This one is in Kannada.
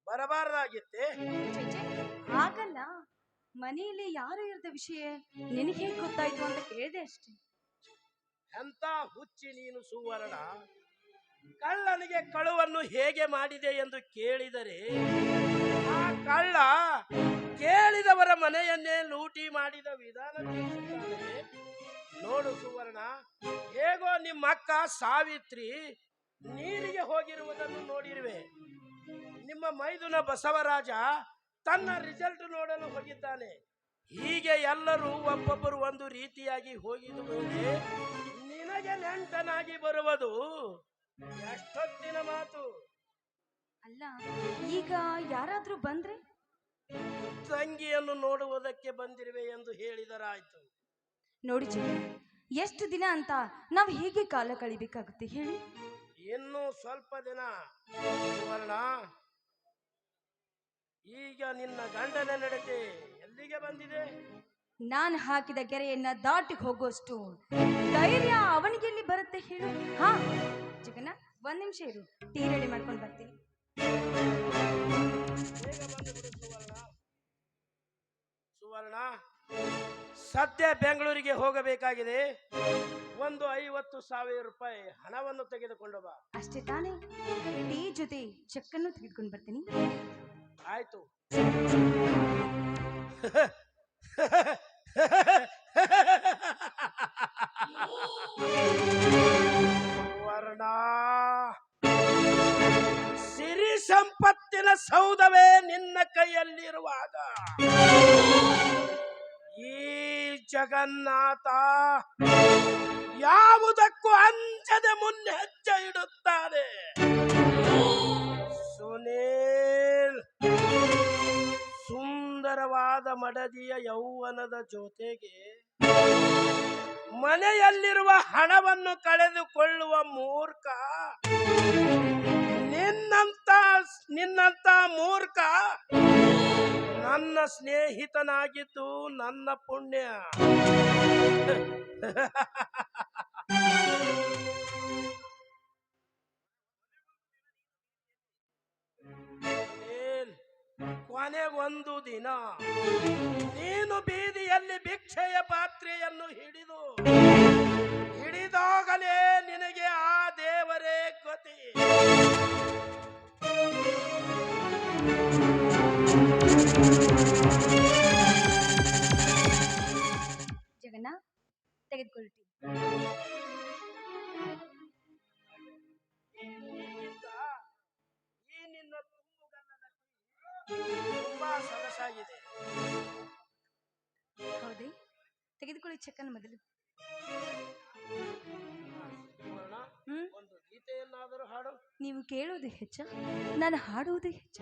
ಬರಬಾರ್ದಾಗಿತ್ತೆ. ಹಾಗಲ್ಲ, ಮನೆಯಲ್ಲಿ ಯಾರು ಇರದ ವಿಷಯ ನಿನಗೆ ಹೇಗೆ ಗೊತ್ತಾಯ್ತು ಅಂತ ಕೇಳಿದೆ ಅಷ್ಟೇ. ಎಂತ ಹುಚ್ಚಿ ನೀನು ಸುವರ್ಣ. ಕಳ್ಳನಿಗೆ ಕಳುವನ್ನು ಹೇಗೆ ಮಾಡಿದೆ ಎಂದು ಕೇಳಿದರೆ ಆ ಕಳ್ಳ ಕೇಳಿದವರ ಮನೆಯನ್ನೇ ಲೂಟಿ ಮಾಡಿದ ವಿಧಾನ ತಿಳಿಸುತ್ತಾನೆ. ನೋಡು ಸುವರ್ಣ, ಹೇಗೋ ನಿಮ್ಮ ಅಕ್ಕ ಸಾವಿತ್ರಿ ನೀರಿಗೆ ಹೋಗಿರುವುದನ್ನು ನೋಡಿರುವೆ. ನಿಮ್ಮ ಮೈದುನ ಬಸವರಾಜ ತನ್ನ ರಿಸಲ್ಟ್ ನೋಡಲು ಹೋಗಿದ್ದಾನೆ. ಹೀಗೆ ಎಲ್ಲರೂ ಒಬ್ಬೊಬ್ಬರು ಒಂದು ರೀತಿಯಾಗಿ ಹೋಗಿದ ಮೇಲೆ ನಿನಗೆ ನೆಂಟನಾಗಿ ಬರುವುದು ಎಷ್ಟೊತ್ತಿನ ಮಾತು. ಅಲ್ಲ, ಈಗ ಯಾರಾದ್ರೂ ಬಂದ್ರೆ? ತಂಗಿಯನ್ನು ನೋಡುವುದಕ್ಕೆ ಬಂದಿರುವೆ ಎಂದು ಹೇಳಿದರಾಯ್ತು. ನೋಡಿ ಜಗನ್, ಎಷ್ಟು ದಿನ ಅಂತ ನಾವು ಹೇಗೆ ಕಾಲ ಕಳಿಬೇಕಾಗುತ್ತೆ ಹೇಳಿ? ಇನ್ನು ಸ್ವಲ್ಪ ದಿನ ಸುವರ್ಣ. ಈಗ ನಿನ್ನ ಗಂಡನ ನಡತೆ ಎಲ್ಲಿಗೆ ಬಂದಿದೆ? ನಾನು ಹಾಕಿದ ಗೆರೆಯನ್ನ ದಾಟಿ ಹೋಗುವಷ್ಟು ಧೈರ್ಯ ಅವನಿಗೆ ಎಲ್ಲಿ ಬರುತ್ತೆ ಹೇಳು? ಹಾ ಜಗನ್ನ, ಒಂದ್ ನಿಮಿಷ ಇರು, ಟೀ ರೆಡಿ ಮಾಡ್ಕೊಂಡು ಬರ್ತೀನಿ. ಸುವರ್ಣ, ಸದ್ಯ ಬೆಂಗಳೂರಿಗೆ ಹೋಗಬೇಕಾಗಿದೆ. ಒಂದು 50,000 ರೂಪಾಯಿ ಹಣವನ್ನು ತೆಗೆದುಕೊಂಡು ಬಾ. ಅಷ್ಟೇ ತಾನೇ? ಟೀ ಜೊತೆ ಚೆಕ್ಕನ್ನು ತೆಗೆದುಕೊಂಡು ಬರ್ತೀನಿ. ಆಯ್ತು. ಸುವರ್ಣ, ಸಿರಿ ಸಂಪತ್ತಿನ ಸೌಧವೇ ನಿನ್ನ ಕೈಯಲ್ಲಿರುವಾಗ ಈ ಜಗನ್ನಾಥ ಯಾವುದಕ್ಕೂ ಅಂಜದೆ ಮುನ್ನೆಜ್ಜೆ ಇಡುತ್ತಾನೆ. ಸುನೀಲ್, ಸುಂದರವಾದ ಮಡದಿಯ ಯೌವನದ ಜೊತೆಗೆ ಮನೆಯಲ್ಲಿರುವ ಹಣವನ್ನು ಕಳೆದುಕೊಳ್ಳುವ ಮೂರ್ಖ ನಿನ್ನಂತ ಮೂರ್ಖ ನನ್ನ ಸ್ನೇಹಿತನಾಗಿದ್ದು ನನ್ನ ಪುಣ್ಯ. ಕೊನೆಗೊಂದು ದಿನ ನೀನು ಬೀದಿಯಲ್ಲಿ ಭಿಕ್ಷೆಯ ಪಾತ್ರೆಯನ್ನು ಹಿಡಿದಾಗಲೇ ನಿನಗೆ ಆ ದೇವರೇ ಗತಿ. ಜಗನ್ನ, ತೆಗೆದುಕೊಳ್ಳಿ. ಈ ನಿನ್ನ ತುಂಬುಗಲ್ಲದ ತುಂಬಾ ಸೊಗಸಾಗಿದೆ. ಹೌದೇ? ತೆಗೆದುಕೊಳ್ಳಿ ಚೆಕ್ಕನ್ನು ಮೊದಲು. ಒಂದು ಗೀತೆಯನ್ನಾದರೂ ಹಾಡು. ನೀವು ಕೇಳುವುದು ಹೆಚ್ಚ, ನಾನು ಹಾಡುವುದು ಹೆಚ್ಚ.